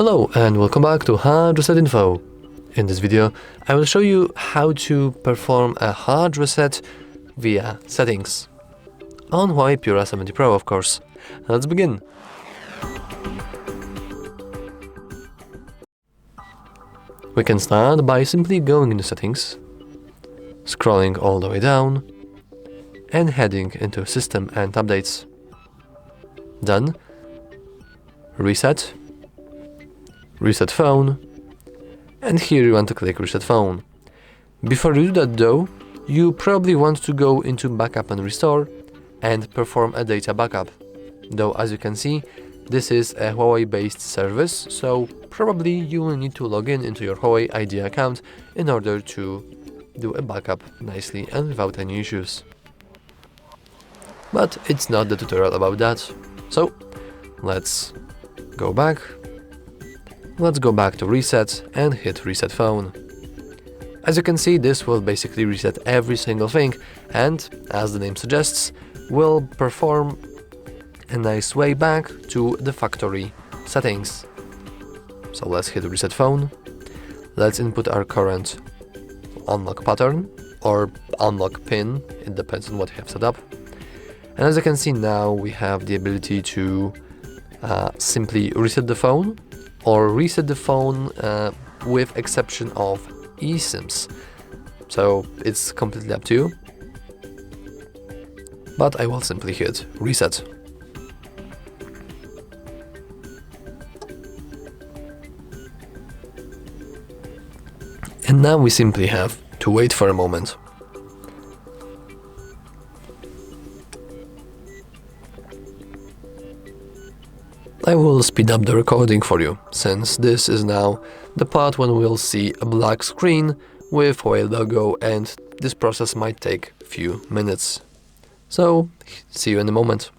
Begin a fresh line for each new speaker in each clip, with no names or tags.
Hello and welcome back to Hard Reset Info. In this video, I will show you how to perform a hard reset via settings. On HUAWEI Pura 70 Pro, of course. Let's begin. We can start by simply going into settings, scrolling all the way down, and heading into System and Updates. Then, Reset Phone, and here you want to click Reset Phone. Before you do that though, you probably want to go into Backup and Restore and perform a data backup. Though as you can see, this is a HUAWEI based service, so probably you will need to log in into your HUAWEI ID account in order to do a backup nicely and without any issues. But it's not the tutorial about that, so let's go back. Let's go back to Reset and hit Reset Phone. As you can see, this will basically reset every single thing and, as the name suggests, will perform a nice way back to the factory settings. So let's hit Reset Phone. Let's input our current unlock pattern or unlock pin, it depends on what you have set up. And as you can see now, we have the ability to simply reset the phone or reset the phone with exception of eSIMs. So it's completely up to you. But I will simply hit reset. And now we simply have to wait for a moment. I will speed up the recording for you, since this is now the part when we'll see a black screen with HUAWEI logo, and this process might take a few minutes. So, see you in a moment.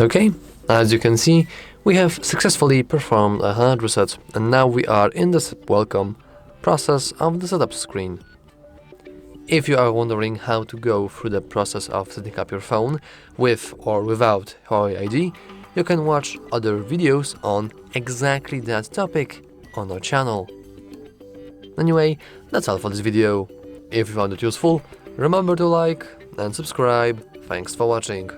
Okay, as you can see, we have successfully performed a hard reset, and now we are in the welcome process of the setup screen. If you are wondering how to go through the process of setting up your phone with or without HUAWEI ID, you can watch other videos on exactly that topic on our channel. Anyway, that's all for this video. If you found it useful, remember to like and subscribe. Thanks for watching.